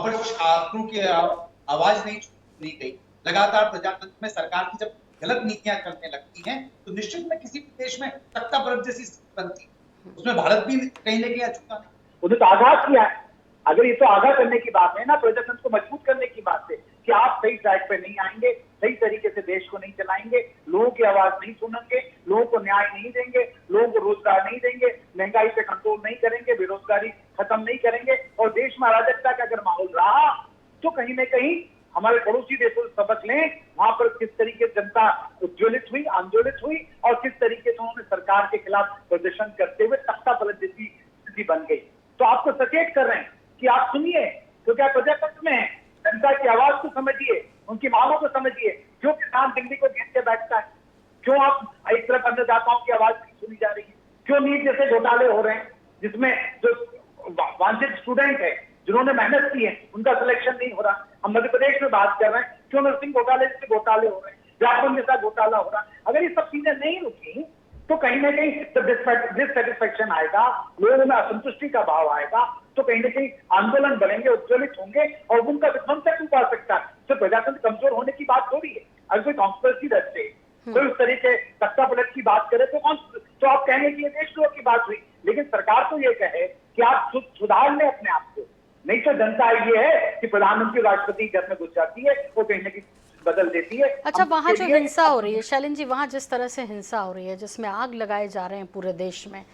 वहां पर छात्रों की आवाज नहीं सुनी गई। लगातार प्रजातंत्र में सरकार की जब गलत नीतियां चलने लगती हैं तो निश्चित में किसी भी देश में तख्ता परत जैसी स्थिति बनती है। उसमें भारत भी कहीं ना कहीं अछूता नहीं। उन्हें तो आगाह किया है। अगर ये तो आगाह करने की बात है ना, प्रजातंत्र को मजबूत करने की बात है कि आप सही ट्रैक पे नहीं आएंगे, सही तरीके से देश को नहीं चलाएंगे, लोगों की आवाज नहीं सुनेंगे, लोगों को न्याय नहीं देंगे, लोगों को रोजगार नहीं देंगे, महंगाई पे कंट्रोल नहीं करेंगे, बेरोजगारी खत्म नहीं करेंगे और देश में अराजकता का अगर माहौल रहा तो कहीं ना कहीं हमारे पड़ोसी देशों से सबक लें। वहां पर किस तरीके से जनता उज्ज्वलित हुई, आंदोलित हुई और किस तरीके से उन्होंने सरकार के खिलाफ प्रदर्शन करते हुए तख्ता पलट जैसी स्थिति बन गई। तो आपको सचेत कर रहे हैं कि आप सुनिए, क्योंकि आप प्रजातंत्र में हैं, जनता की आवाज को समझिए, उनकी मांगों को समझिए। क्यों किसान दिल्ली को घेर के बैठता है? क्यों आप एक तरफ अन्नदाताओं की आवाज नहीं सुनी जा रही है? क्यों नीट जैसे घोटाले हो रहे हैं जिसमें जो वांछित स्टूडेंट है, जिन्होंने मेहनत की है, उनका सिलेक्शन नहीं हो रहा? हम मध्य प्रदेश में बात कर रहे हैं, क्यों नर्सिंग घोटाले जैसे घोटाले हो रहे हैं, व्यापम जैसा घोटाला हो रहा है? अगर ये सब चीजें नहीं रुकी तो कहीं ना कहीं डिससेटिस्फेक्शन आएगा, लोगों में असंतुष्टि का भाव आएगा, तो कहीं ना कहीं आंदोलन बढ़ेंगे, उज्ज्वलित होंगे और उनका विध्वंस तक पा सकता है। तो प्रजातंत्र कमजोर होने की बात थोड़ी है। अगर कोई कॉन्स्पिरेसी रचते, कोई उस तरीके तख्ता पलट की बात करे तो आप कहेंगे कि ये देशद्रोह की बात हुई। लेकिन सरकार तो ये कहे कि आप सुधार लें अपने आप को, नहीं तो जनता ये है कि प्रधानमंत्री राष्ट्रपति घर में घुस जाती है, वो कहीं ना कहीं बदल देती है। अच्छा, वहाँ जो हिंसा हो रही है शैलेंद्र जी, वहाँ जिस तरह से हिंसा हो रही है, जिसमें आग लगाए जा रहे हैं पूरे देश में,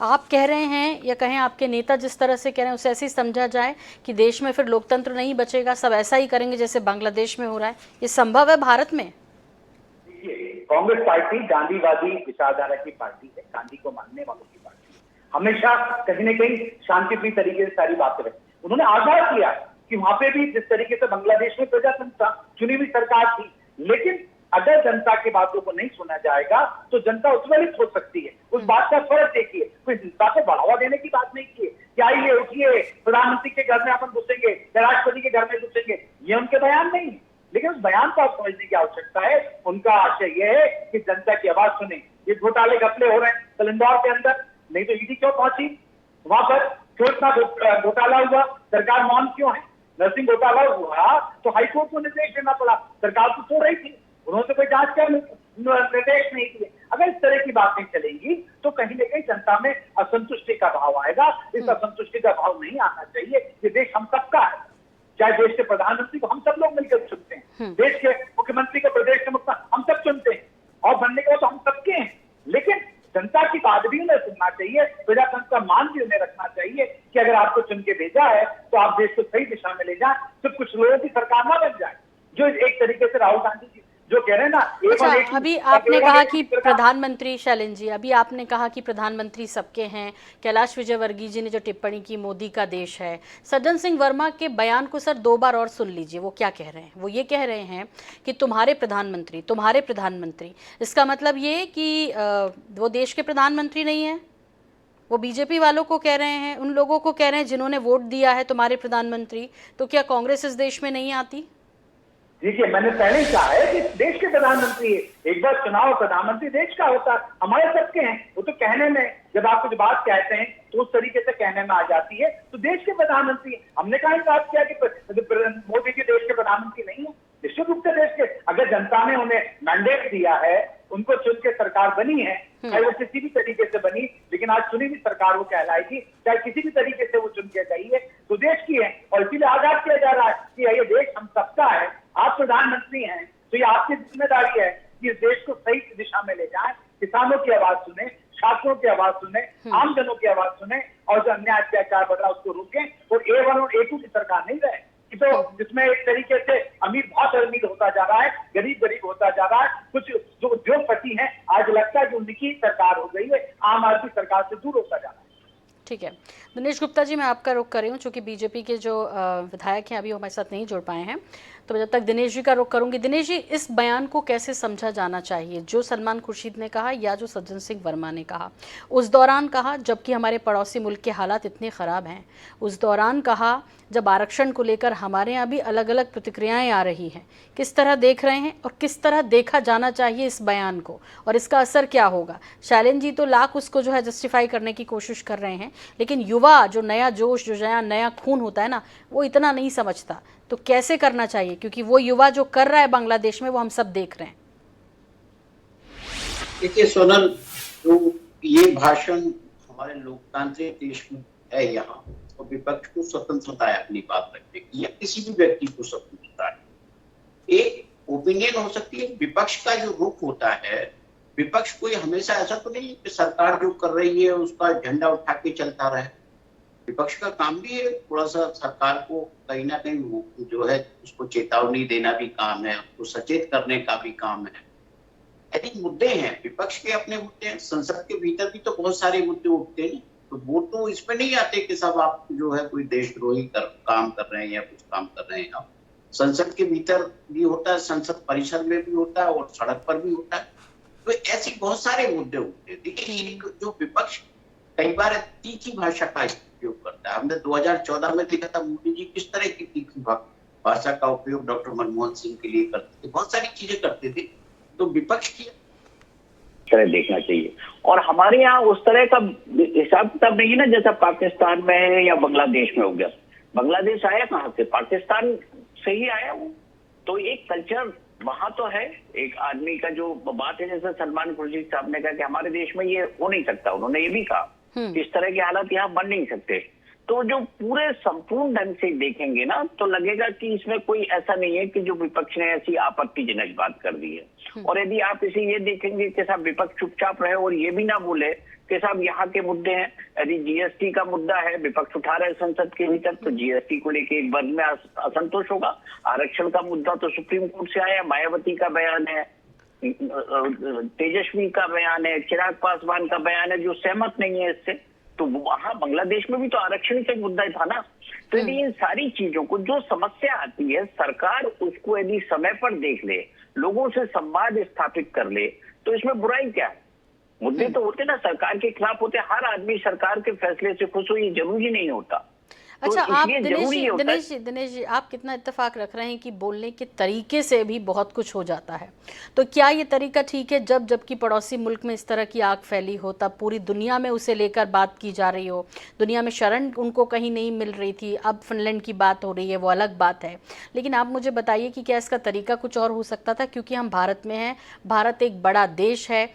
आप कह रहे हैं या कहें आपके नेता जिस तरह से कह रहे हैं उसे ऐसे ही समझा जाए कि देश में फिर लोकतंत्र नहीं बचेगा, सब ऐसा ही करेंगे जैसे बांग्लादेश में हो रहा है? ये संभव है भारत में? देखिए, कांग्रेस पार्टी गांधीवादी विचारधारा की पार्टी है, गांधी को मानने वालों की पार्टी है। हमेशा कहीं ना कहीं शांतिप्रिय तरीके से सारी बातें रखी। उन्होंने आगाह किया कि वहां पे भी जिस तरीके से बांग्लादेश में प्रजातंत्र चुनी हुई सरकार थी, लेकिन अगर जनता की बातों को नहीं सुना जाएगा तो जनता उज्ज्वलित हो सकती है। उस बात का फर्क देखिए, कोई हिंसा को बढ़ावा देने की बात नहीं की है कि आइए उठिए प्रधानमंत्री के घर में अपन घुसेंगे या राष्ट्रपति के घर में घुसेंगे, ये उनके बयान नहीं है। लेकिन उस बयान को आप समझने की आवश्यकता है। उनका आशय यह है कि जनता की आवाज सुने। ये घोटाले घपले हो रहे हैं कल इंदौर के अंदर, नहीं तो ईडी क्यों पहुंची वहां पर? क्यों इतना घोटाला हुआ? सरकार मौन क्यों है? नर्सिंग घोटाला हुआ तो हाईकोर्ट को निर्देश देना पड़ा, सरकार तो सो रही थी, उन्होंने तो कोई जांच का निर्देश नहीं दिए। अगर इस तरह की बातें चलेंगी तो कहीं ना कहीं जनता में असंतुष्टि का भाव आएगा। इस असंतुष्टि का भाव नहीं आना चाहिए। ये देश हम सबका है, चाहे देश के प्रधानमंत्री को हम सब लोग मिलकर चुनते हैं, देश के मुख्यमंत्री को, प्रदेश के मुख्यमंत्री हम सब चुनते हैं और बनने के बाद तो हम सबके हैं। लेकिन जनता की बात भी उन्हें सुनना चाहिए, प्रजातंत्र का मान भी उन्हें रखना चाहिए कि अगर आपको चुन के भेजा है तो आप देश को सही दिशा में ले जाए, सिर्फ कुछ लोगों की सरकार ना बन जाए। जो एक तरीके से राहुल गांधी जी जो कह रहे हैं ना, अच्छा, अभी आपने कहा कि प्रधानमंत्री, शैलेंद्र जी अभी आपने कहा कि प्रधानमंत्री सबके हैं। कैलाश विजयवर्गीय जी ने जो टिप्पणी की मोदी का देश है, सज्जन सिंह वर्मा के बयान को सर 2 बार और सुन लीजिए। वो क्या कह रहे हैं? वो ये कह रहे हैं कि तुम्हारे प्रधानमंत्री, इसका मतलब ये कि वो देश के प्रधानमंत्री नहीं है। वो बीजेपी वालों को कह रहे हैं, उन लोगों को कह रहे हैं जिन्होंने वोट दिया है तुम्हारे प्रधानमंत्री। तो क्या कांग्रेस इस देश में नहीं आती? देखिए, मैंने पहले ही कहा है कि देश के प्रधानमंत्री है। एक बार चुनाव प्रधानमंत्री देश का होता है, हमारे सबके हैं। वो तो कहने में, जब आप कुछ बात कहते हैं तो उस तरीके से कहने में आ जाती है, तो देश के प्रधानमंत्री। हमने कहा बात किया कि मोदी जी देश के प्रधानमंत्री नहीं है। निश्चित रूप से देश के, अगर जनता ने उन्हें मैंडेट दिया है, उनको चुन के सरकार बनी है, चाहे वो किसी भी तरीके से बनी, लेकिन आज चुनी हुई सरकार वो कहलाएगी, चाहे किसी भी तरीके से वो चुन के गई है, तो देश की है। और इसीलिए आगाह किया जा रहा है कि ये देश हम सबका है, आप प्रधानमंत्री हैं, तो ये आपकी जिम्मेदारी है कि इस देश को सही दिशा में ले जाएं, किसानों की आवाज सुने, छात्रों की आवाज सुने, आमजनों की आवाज सुने और जो अन्याय अत्याचार बढ़ रहा है उसको रोकें। और A1 और A2 की सरकार नहीं रहे, तो जिसमें एक तरीके से अमीर बहुत अमीर होता जा रहा है, गरीब गरीब होता जा रहा है। कुछ जो उद्योगपति हैं, आज लगता है कि उनकी सरकार हो गई है, आम आदमी सरकार से दूर होता जा रहा है। ठीक है, दिनेश गुप्ता जी, मैं आपका रुख कर रही हूँ, चूँकि बीजेपी के जो विधायक हैं अभी हमारे साथ नहीं जुड़ पाए हैं, तो जब तक दिनेश जी का रुख करूँगी। दिनेश जी, इस बयान को कैसे समझा जाना चाहिए जो सलमान खुर्शीद ने कहा या जो सज्जन सिंह वर्मा ने कहा? उस दौरान कहा जबकि हमारे पड़ोसी मुल्क के हालात इतने ख़राब हैं, उस दौरान कहा जब आरक्षण को लेकर हमारे यहाँ भी अलग अलग प्रतिक्रियाएं आ रही हैं। किस तरह देख रहे हैं और किस तरह देखा जाना चाहिए इस बयान को, और इसका असर क्या होगा? शैलेंद्र जी तो लाख उसको जो है जस्टिफाई करने की कोशिश कर रहे हैं, लेकिन युवा जो नया जोश, जो नया खून होता है ना, वो इतना नहीं समझता। तो कैसे करना चाहिए, क्योंकि वो युवा जो कर रहा है बांग्लादेश में वो हम सब देख रहे हैं। देखिए सोनल, तो ये भाषण हमारे लोकतांत्रिक देश में है यहाँ, तो विपक्ष को स्वतंत्रता है अपनी बात रखने की, या किसी भी व्यक्ति को स्वतंत्रता है। एक ओपिनियन हो सकती है। विपक्ष का जो रुख होता है, विपक्ष कोई हमेशा ऐसा तो नहीं कि सरकार जो कर रही है उसका झंडा उठा के चलता रहे। विपक्ष का काम भी है थोड़ा सा सरकार को कहीं ना कहीं जो है उसको चेतावनी देना भी काम है, उसको सचेत करने का भी काम है। यदि मुद्दे हैं, विपक्ष के अपने मुद्दे हैं, संसद के भीतर भी तो बहुत सारे मुद्दे उठते हैं, तो वो तो इसमें नहीं आते कि सब आप जो है कोई देशद्रोही काम कर रहे हैं या कुछ काम कर रहे हैं। आप संसद के भीतर भी होता है, संसद परिसर में भी होता है और सड़क पर भी होता है। तो ऐसे बहुत सारे मुद्दे उठते हैं। देखिए, जो विपक्ष कई बार तीखी भाषा का उपयोग करता है। हमने 2014 में देखा था मोदी जी किस तरह की तीखी भाषा का उपयोग डॉक्टर मनमोहन सिंह के लिए करते थे, बहुत सारी चीजें करते थे। तो विपक्ष की तरह देखना चाहिए। और हमारे यहाँ उस तरह का हिसाब किताब नहीं है ना, जैसा पाकिस्तान में है या बांग्लादेश में हो गया। बांग्लादेश आया कहाँ से? पाकिस्तान से ही आया वो। तो एक कल्चर वहां तो है। एक आदमी का जो बात है, जैसे सलमान खुर्शीद साहब ने कहा कि हमारे देश में ये हो नहीं सकता, उन्होंने ये भी कहा इस तरह के हालात यहाँ बन नहीं सकते। तो जो पूरे संपूर्ण ढंग से देखेंगे ना, तो लगेगा कि इसमें कोई ऐसा नहीं है कि जो विपक्ष ने ऐसी आपत्तिजनक बात कर दी है। और यदि आप इसे ये देखेंगे कि साहब विपक्ष चुपचाप रहे और ये भी ना बोले कि साहब यहाँ के मुद्दे हैं, यदि जीएसटी का मुद्दा है, विपक्ष उठा रहे संसद के भीतर, तो जीएसटी को लेके एक वर्ग में असंतोष होगा। आरक्षण का मुद्दा तो सुप्रीम कोर्ट से आया, मायावती का बयान है, तेजस्वी का बयान है, चिराग पासवान का बयान है, जो सहमत नहीं है इससे। तो वहां बांग्लादेश में भी तो आरक्षण का मुद्दा था ना। तो यदि इन सारी चीजों को, जो समस्या आती है, सरकार उसको यदि समय पर देख ले, लोगों से संवाद स्थापित कर ले, तो इसमें बुराई क्या है? मुद्दे तो होते ना सरकार के खिलाफ होते, हर आदमी सरकार के फैसले से खुश हो ये जरूरी नहीं होता। अच्छा, तो आप दिनेश जी, आप कितना इत्तेफाक रख रहे हैं कि बोलने के तरीके से भी बहुत कुछ हो जाता है। तो क्या ये तरीका ठीक है जबकि पड़ोसी मुल्क में इस तरह की आग फैली हो, तब पूरी दुनिया में उसे लेकर बात की जा रही हो, दुनिया में शरण उनको कहीं नहीं मिल रही थी, अब फिनलैंड की बात हो रही है, वो अलग बात है। लेकिन आप मुझे बताइए कि क्या इसका तरीका कुछ और हो सकता था? क्योंकि हम भारत में हैं, भारत एक बड़ा देश है।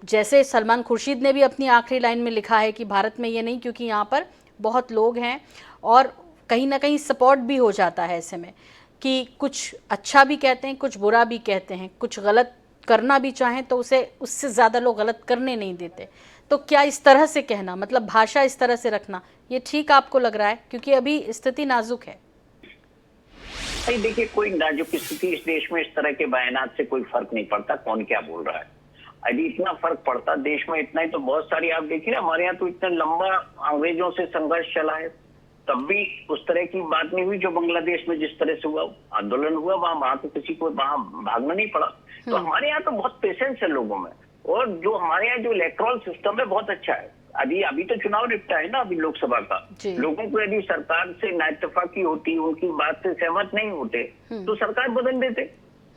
जैसे सलमान खुर्शीद ने भी अपनी आखिरी लाइन में लिखा है कि भारत में ये नहीं, क्योंकि यहाँ पर बहुत लोग हैं और कहीं ना कहीं सपोर्ट भी हो जाता है ऐसे में कि कुछ अच्छा भी कहते हैं, कुछ बुरा भी कहते हैं, कुछ गलत करना भी चाहें तो उसे उससे ज़्यादा लोग गलत करने नहीं देते। तो क्या इस तरह से कहना, मतलब भाषा इस तरह से रखना, ये ठीक आपको लग रहा है? क्योंकि अभी स्थिति नाजुक है। नहीं, देखिए, कोई नाजुक स्थिति इस देश में इस तरह के बयानात से कोई फर्क नहीं पड़ता कौन क्या बोल रहा है। यदि इतना फर्क पड़ता देश में, इतना ही तो बहुत सारी, आप देखिए ना, हमारे यहाँ तो इतना लंबा अंग्रेजों से संघर्ष चला है, तब भी उस तरह की बात नहीं हुई जो बांग्लादेश में जिस तरह से हुआ, आंदोलन हुआ, वहां तो किसी को वहां भागना नहीं पड़ा। तो हमारे यहाँ तो बहुत पेशेंस है लोगों में, और जो हमारे यहाँ जो इलेक्ट्रल सिस्टम है बहुत अच्छा है। अभी तो चुनाव निपटा है ना, अभी लोकसभा का। लोगों को यदि सरकार से नाइतफाकी होती, उनकी बात से सहमत नहीं होते, तो सरकार बदल देते।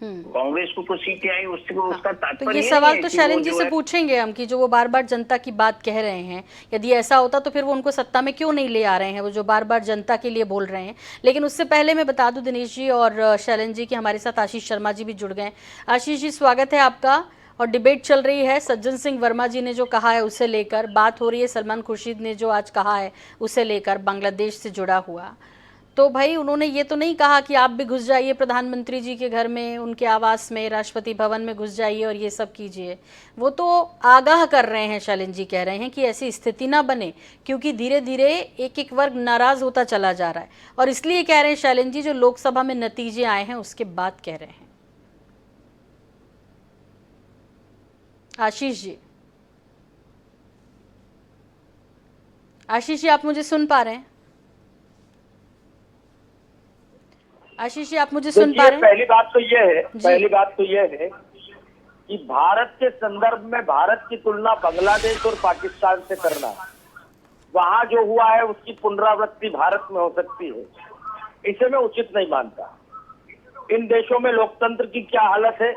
कांग्रेस को कुछ सीटें आई, उसका तात्पर्य। तो ये सवाल तो शैलेंद्र जी से पूछेंगे हम कि जो वो बार बार जनता की बात कह रहे हैं, यदि ऐसा होता तो फिर वो उनको सत्ता में क्यों नहीं ले आ रहे हैं, वो जो बार बार जनता के लिए बोल रहे हैं। लेकिन उससे पहले मैं बता दूं दिनेश जी और शैलेंद्र जी कि हमारे साथ आशीष शर्मा जी भी जुड़ गए। आशीष जी, स्वागत है आपका। और डिबेट चल रही है, सज्जन सिंह वर्मा जी ने जो कहा है उसे लेकर बात हो रही है, सलमान खुर्शीद ने जो आज कहा है उसे लेकर, बांग्लादेश से जुड़ा हुआ। तो भाई उन्होंने ये तो नहीं कहा कि आप भी घुस जाइए प्रधानमंत्री जी के घर में, उनके आवास में, राष्ट्रपति भवन में घुस जाइए और ये सब कीजिए। वो तो आगाह कर रहे हैं, शैलेंद्र जी कह रहे हैं कि ऐसी स्थिति ना बने, क्योंकि धीरे धीरे एक एक वर्ग नाराज होता चला जा रहा है। और इसलिए कह रहे हैं शैलेंद्र जी, जो लोकसभा में नतीजे आए हैं उसके बाद कह रहे हैं। आशीष जी, आशीष जी, आप मुझे सुन पा रहे हैं? आशीष जी, आप मुझे सुन पा रहे हैं? पहली बात तो यह है कि भारत के संदर्भ में भारत की तुलना बांग्लादेश और पाकिस्तान से करना, वहां जो हुआ है उसकी पुनरावृत्ति भारत में हो सकती है। इसे मैं उचित नहीं मानता। इन देशों में लोकतंत्र की क्या हालत है,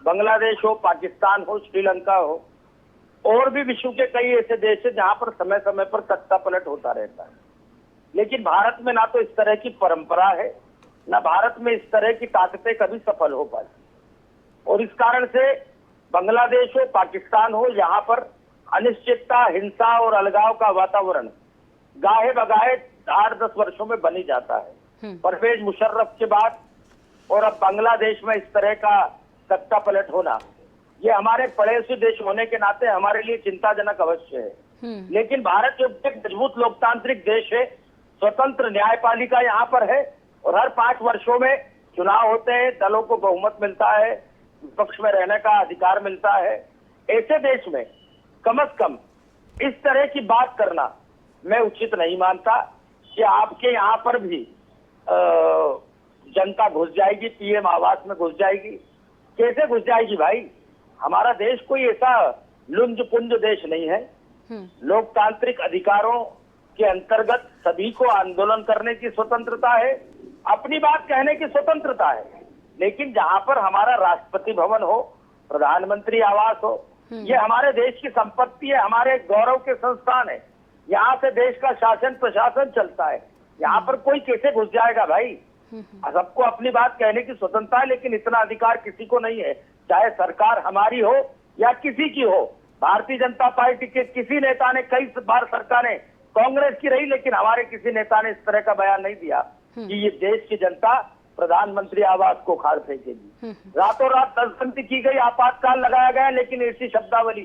बांग्लादेश हो, पाकिस्तान हो, श्रीलंका हो, और भी विश्व के कई ऐसे देश है जहां पर समय समय पर तख्ता पलट होता रहता है। लेकिन भारत में ना तो इस तरह की परंपरा है, ना भारत में इस तरह की ताकतें कभी सफल हो पाई। और इस कारण से बांग्लादेश हो, पाकिस्तान हो, यहाँ पर अनिश्चितता, हिंसा और अलगाव का वातावरण गाहे बगाहे 8-10 वर्षों में बन ही जाता है। परवेज मुशर्रफ के बाद और अब बांग्लादेश में इस तरह का तख्ता पलट होना, ये हमारे पड़ोसी देश होने के नाते हमारे लिए चिंताजनक अवश्य है। लेकिन भारत जो एक मजबूत लोकतांत्रिक देश है, स्वतंत्र न्यायपालिका यहाँ पर है, और हर 5 वर्षों में चुनाव होते हैं, दलों को बहुमत मिलता है, विपक्ष में रहने का अधिकार मिलता है। ऐसे देश में कम से कम इस तरह की बात करना मैं उचित नहीं मानता कि आपके यहाँ पर भी जनता घुस जाएगी, पीएम आवास में घुस जाएगी। कैसे घुस जाएगी भाई? हमारा देश कोई ऐसा लुंज पुंज देश नहीं है। लोकतांत्रिक अधिकारों के अंतर्गत सभी को आंदोलन करने की स्वतंत्रता है, अपनी बात कहने की स्वतंत्रता है। लेकिन जहां पर हमारा राष्ट्रपति भवन हो, प्रधानमंत्री आवास हो, ये हमारे देश की संपत्ति है, हमारे गौरव के संस्थान है। यहाँ से देश का शासन प्रशासन चलता है। यहाँ पर कोई कैसे घुस जाएगा भाई? सबको अपनी बात कहने की स्वतंत्रता है, लेकिन इतना अधिकार किसी को नहीं है, चाहे सरकार हमारी हो या किसी की हो। भारतीय जनता पार्टी के किसी नेता ने, कई बार सरकारें कांग्रेस की रही, लेकिन हमारे किसी नेता ने इस तरह का बयान नहीं दिया कि ये देश की जनता प्रधानमंत्री आवास को खाड़ फेंकेगी। रातों रात तस्बंदी की गई, आपातकाल लगाया गया, लेकिन ऐसी शब्दावली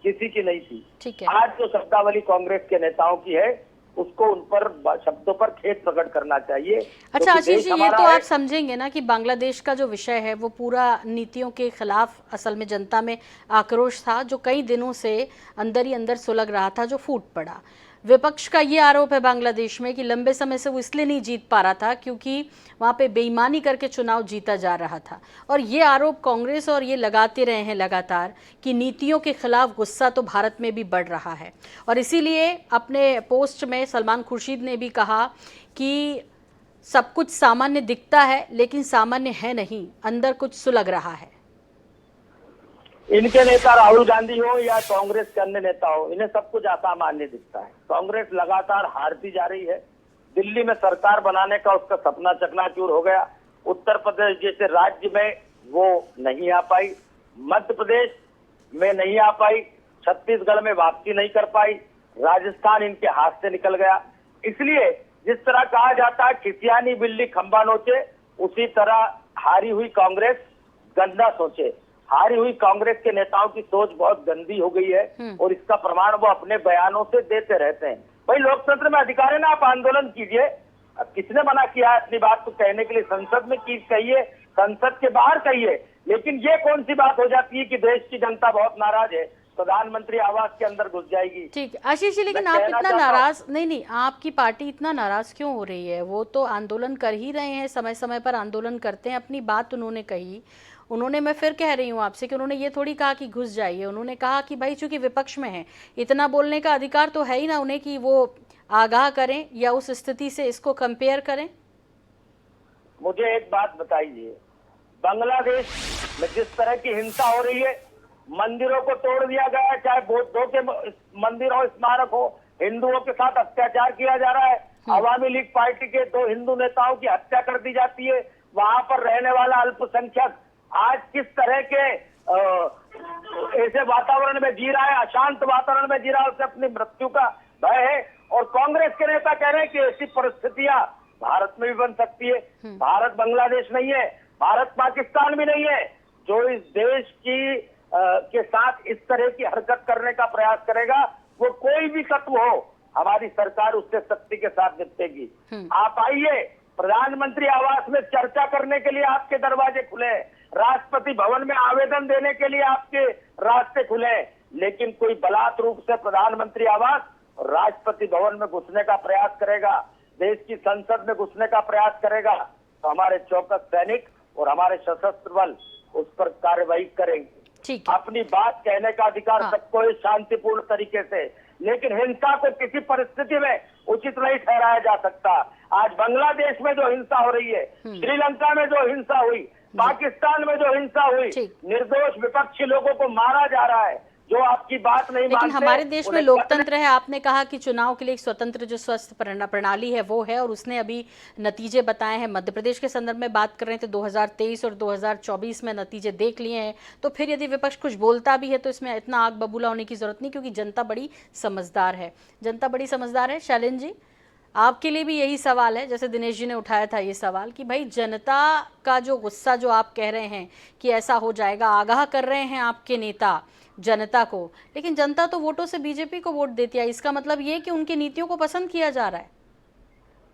किसी की नहीं थी। ठीक है। आज जो शब्दावली कांग्रेस के नेताओं की है, उसको उन पर शब्दों पर खेद प्रकट करना चाहिए। अच्छा आशीष जी, ये तो आप समझेंगे ना कि बांग्लादेश का जो विषय है वो पूरा नीतियों के खिलाफ असल में जनता में आक्रोश था, जो कई दिनों से अंदर ही अंदर सुलग रहा था, जो फूट पड़ा। विपक्ष का ये आरोप है बांग्लादेश में कि लंबे समय से वो इसलिए नहीं जीत पा रहा था क्योंकि वहाँ पे बेईमानी करके चुनाव जीता जा रहा था, और ये आरोप कांग्रेस और ये लगाते रहे हैं लगातार कि नीतियों के खिलाफ गुस्सा तो भारत में भी बढ़ रहा है। और इसीलिए अपने पोस्ट में सलमान खुर्शीद ने भी कहा कि सब कुछ सामान्य दिखता है लेकिन सामान्य है नहीं, अंदर कुछ सुलग रहा है। इनके नेता राहुल गांधी हो या कांग्रेस के अन्य नेता हो, इन्हें सब कुछ असामान्य दिखता है। कांग्रेस लगातार हारती जा रही है। दिल्ली में सरकार बनाने का उसका सपना चकनाचूर हो गया। उत्तर प्रदेश जैसे राज्य में वो नहीं आ पाई, मध्य प्रदेश में नहीं आ पाई, छत्तीसगढ़ में वापसी नहीं कर पाई, राजस्थान इनके हाथ से निकल गया। इसलिए जिस तरह कहा जाता है खिसियानी बिल्ली खंबा नोचे, उसी तरह हारी हुई कांग्रेस गंदा सोचे। हारी हुई कांग्रेस के नेताओं की सोच बहुत गंदी हो गई है, और इसका प्रमाण वो अपने बयानों से देते रहते हैं। भाई लोकतंत्र में अधिकार है ना, आप आंदोलन कीजिए। अब किसने मना किया है अपनी बात को कहने के लिए? संसद में कहिए, संसद के बाहर कहिए। लेकिन ये कौन सी बात हो जाती है कि देश की जनता बहुत नाराज है, प्रधानमंत्री आवास के अंदर घुस जाएगी? ठीक है आशीष जी, लेकिन आप इतना नाराज नहीं, आपकी पार्टी इतना नाराज क्यों हो रही है? वो तो आंदोलन कर ही रहे हैं, समय समय पर आंदोलन करते हैं। अपनी बात उन्होंने कही, उन्होंने, मैं फिर कह रही हूँ आपसे कि उन्होंने ये थोड़ी कहा कि घुस जाइए। उन्होंने कहा कि भाई चूंकि विपक्ष में है, इतना बोलने का अधिकार तो है ही ना उन्हें कि वो आगाह करें या उस स्थिति से इसको कंपेयर करें। मुझे एक बात बताइए, बांग्लादेश में जिस तरह की हिंसा हो रही है, मंदिरों को तोड़ दिया गया है, चाहे बौद्धों के मंदिर हो, स्मारक हो, हिंदुओं के साथ अत्याचार किया जा रहा है। अवामी लीग पार्टी के 2 हिंदू नेताओं की हत्या कर दी जाती है। वहां पर रहने वाला अल्पसंख्यक आज किस तरह के ऐसे वातावरण में जी रहा है, अशांत वातावरण में जी रहा है, उसे अपनी मृत्यु का भय है। और कांग्रेस के नेता कह रहे हैं कि ऐसी परिस्थितियां भारत में भी बन सकती है। भारत बांग्लादेश नहीं है, भारत पाकिस्तान भी नहीं है। जो इस देश की के साथ इस तरह की हरकत करने का प्रयास करेगा, वो कोई भी तत्व हो, हमारी सरकार उससे सख्ती के साथ निपटेगी। आप आइए, प्रधानमंत्री आवास में चर्चा करने के लिए आपके दरवाजे खुले, राष्ट्रपति भवन में आवेदन देने के लिए आपके रास्ते खुले, लेकिन कोई बलात् रूप से प्रधानमंत्री आवास और राष्ट्रपति भवन में घुसने का प्रयास करेगा, देश की संसद में घुसने का प्रयास करेगा, तो हमारे चौकस सैनिक और हमारे सशस्त्र बल उस पर कार्रवाई करेंगे। अपनी बात कहने का अधिकार सबको है शांतिपूर्ण तरीके से, लेकिन हिंसा को किसी परिस्थिति में उचित नहीं ठहराया जा सकता। आज बांग्लादेश में जो हिंसा हो रही है, श्रीलंका में जो हिंसा हुई, पाकिस्तान में जो हिंसा हुई, निर्दोष विपक्षी लोगों को मारा जा रहा है, जो आपकी बात नहीं लेकिन मानते। हमारे देश में लोकतंत्र है। आपने कहा कि चुनाव के लिए एक स्वतंत्र जो स्वस्थ प्रणाली है वो है, और उसने अभी नतीजे बताए हैं। मध्य प्रदेश के संदर्भ में बात कर रहे थे, 2023 और 2024 में नतीजे देख लिए हैं। तो फिर यदि विपक्ष कुछ बोलता भी है तो इसमें इतना आग बबूला होने की जरूरत नहीं, क्योंकि जनता बड़ी समझदार है। जनता बड़ी समझदार है। शैलेंद्र जी, आपके लिए भी यही सवाल है, जैसे दिनेश जी ने उठाया था ये सवाल, कि भाई जनता का जो गुस्सा जो आप कह रहे हैं कि ऐसा हो जाएगा, आगाह कर रहे हैं आपके नेता जनता को, लेकिन जनता तो वोटों से बीजेपी को वोट देती है। इसका मतलब ये कि उनकी नीतियों को पसंद किया जा रहा है।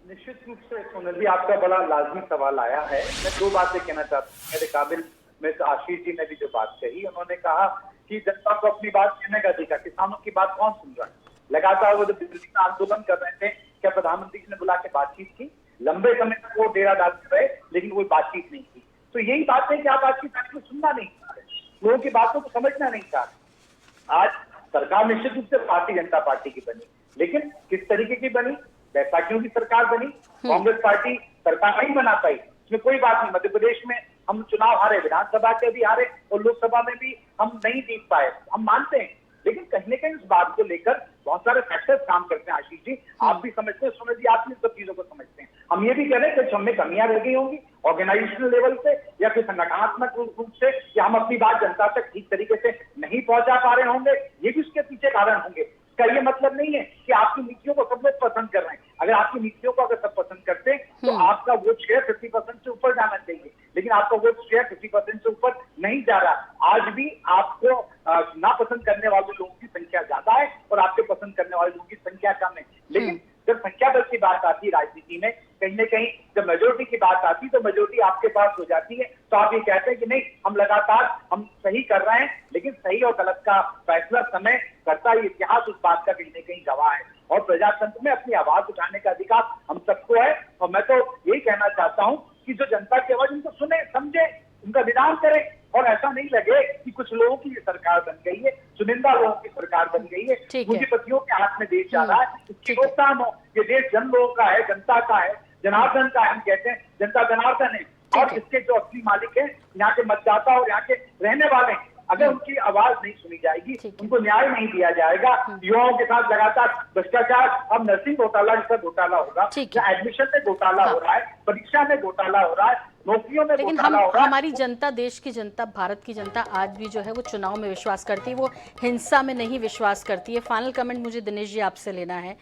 निश्चित रूप से सोनल जी, आपका बड़ा लाजमी सवाल आया है। मैं दो बातें कहना चाहता हूँ। मेरे काबिल में आशीष जी ने भी जो बात कही, उन्होंने कहा कि जनता को अपनी बात कहने का अधिकार, किसानों की बात कौन सुन रहा है। लगातार वो जब दिल्ली में आंदोलन कर रहे थे, क्या प्रधानमंत्री जी ने बुला के बातचीत की? लंबे समय तक वो डेरा डालते रहे, लेकिन कोई बातचीत नहीं की। तो यही बात है कि आप आज की तारीख में सुनना नहीं चाह रहे, लोगों की बातों को समझना नहीं चाह रहे। आज सरकार निश्चित रूप से भारतीय जनता पार्टी की बनी, लेकिन किस तरीके की बनी, बैसाखियों की सरकार बनी। कांग्रेस पार्टी सरकार नहीं बना पाई, इसमें कोई बात नहीं। मध्य प्रदेश में हम चुनाव हारे, विधानसभा के भी हारे और लोकसभा में भी हम नहीं जीत पाए, हम मानते हैं। लेकिन कहीं न कहीं इस बात को लेकर बहुत सारे फैक्टर्स काम करते हैं। आशीष जी, आप भी समझते हैं, सुनील जी आप भी सब चीजों को समझते हैं। हम ये भी कह रहे हैं कि हमें कमियां रह गई होंगी ऑर्गेनाइजेशनल लेवल से या फिर संगठनात्मक रूप से, कि हम अपनी बात जनता तक ठीक तरीके से नहीं पहुंचा पा रहे होंगे। ये भी उसके पीछे कारण होंगे। इसका ये मतलब नहीं है कि आपकी नीतियों को सब लोग पसंद कर रहे हैं। अगर आपकी नीतियों को अगर सब पसंद करते हैं तो आपका वोट शेयर 50% से ऊपर जाना चाहिए, लेकिन आपका वोट शेयर 50% से ऊपर नहीं जा रहा। आज भी आपको नापसंद करने वाले लोगों की संख्या ज्यादा है और आपके पसंद करने वाले लोगों की संख्या कम है। लेकिन जब संख्या बल की बात आती है राजनीति में, कहीं न कहीं जब मेजोरिटी की बात आती है तो मेजोरिटी आपके पास हो जाती है। तो आप ये कहते हैं कि नहीं, हम लगातार हम सही कर रहे हैं, लेकिन सही और गलत का फैसला समय करता है। इतिहास उस बात का कहीं न कहीं गवाह है, और प्रजातंत्र में अपनी आवाज उठाने का अधिकार हम सबको है। और मैं तो यही कहना चाहता हूं कि जो जनता की आवाज, उनको सुने, समझे, उनका विधान करें, और ऐसा नहीं लगे कि कुछ लोगों की ये सरकार बन गई है, चुनिंदा लोगों की सरकार बन गई है, पूंजीपतियों के हाथ में देश जा रहा है। इसकी रोकथाम हो। ये देश जन लोगों का है, जनता का है, जनार्दन का है। हम कहते हैं जनता जनार्दन है, और इसके जो असली मालिक है यहाँ के मतदाता और यहाँ के रहने वाले हैं। अगर उनकी आवाज नहीं सुनी जाएगी, उनको न्याय नहीं दिया जाएगा, युवाओं के साथ लगातार भ्रष्टाचार, अब नर्सिंग घोटाला जैसा घोटाला होगा, एडमिशन में घोटाला हो रहा है, परीक्षा में घोटाला हो रहा है, नौकरियों में घोटाला हो रहा है। हमारी जनता, देश की जनता, भारत की जनता आज भी जो है वो चुनाव में विश्वास करती है, वो हिंसा में नहीं विश्वास करती है। फाइनल कमेंट मुझे दिनेश जी आपसे लेना है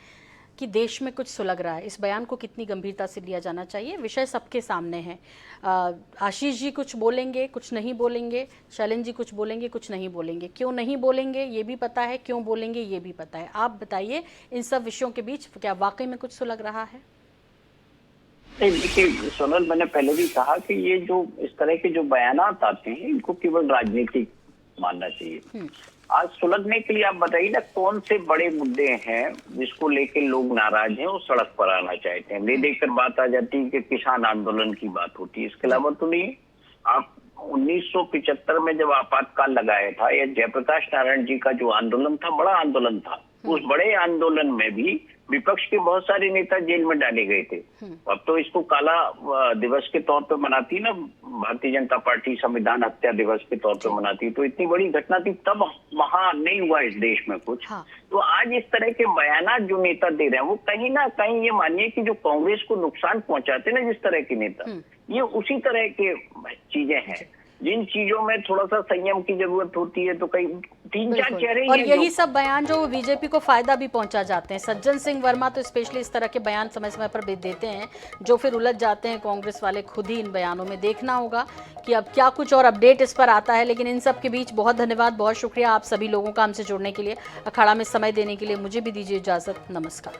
कि देश में कुछ सुलग रहा है, इस बयान को कितनी गंभीरता से लिया जाना चाहिए? विषय सबके सामने है। आशीष जी कुछ बोलेंगे, कुछ नहीं बोलेंगे, शैलेंद्र जी कुछ बोलेंगे, कुछ नहीं बोलेंगे। क्यों नहीं बोलेंगे ये भी पता है, क्यों बोलेंगे ये भी पता है। आप बताइए, इन सब विषयों के बीच क्या वाकई में कुछ सुलग रहा है? नहीं, देखिए सोनल, मैंने पहले भी कहा कि ये जो इस तरह के जो बयानात आते हैं, इनको केवल राजनीतिक मानना चाहिए। आज सुलझने के लिए आप बताइए ना, कौन से बड़े मुद्दे हैं जिसको लेकर लोग नाराज हैं और सड़क पर आना चाहते हैं? ले देखकर बात आ जाती है कि किसान आंदोलन की बात होती है, इसके अलावा तो नहीं। आप 1975 में जब आपातकाल लगाया था, या जयप्रकाश नारायण जी का जो आंदोलन था, बड़ा आंदोलन था, उस बड़े आंदोलन में भी विपक्ष के बहुत सारे नेता जेल में डाले गए थे। अब तो इसको काला दिवस के तौर पे मनाती ना भारतीय जनता पार्टी, संविधान हत्या दिवस के तौर पे मनाती। तो इतनी बड़ी घटना थी, तब वहां नहीं हुआ इस देश में कुछ। तो आज इस तरह के बयानात जो नेता दे रहे हैं, वो कहीं ना कहीं ये मानिए कि जो कांग्रेस को नुकसान पहुंचाते ना जिस तरह के नेता, ये उसी तरह के चीजें हैं जिन चीजों में थोड़ा सा संयम की जरूरत होती है। तो कई 3-4 चेहरे, और यही सब बयान जो बीजेपी को फायदा भी पहुंचा जाते हैं। सज्जन सिंह वर्मा तो स्पेशली इस तरह के बयान समय समय पर देते हैं, जो फिर उलझ जाते हैं कांग्रेस वाले खुद ही इन बयानों में। देखना होगा कि अब क्या कुछ और अपडेट इस पर आता है। लेकिन इन सब के बीच बहुत धन्यवाद, बहुत शुक्रिया आप सभी लोगों का हमसे जुड़ने के लिए, अखाड़ा में समय देने के लिए। मुझे भी दीजिए इजाजत, नमस्कार।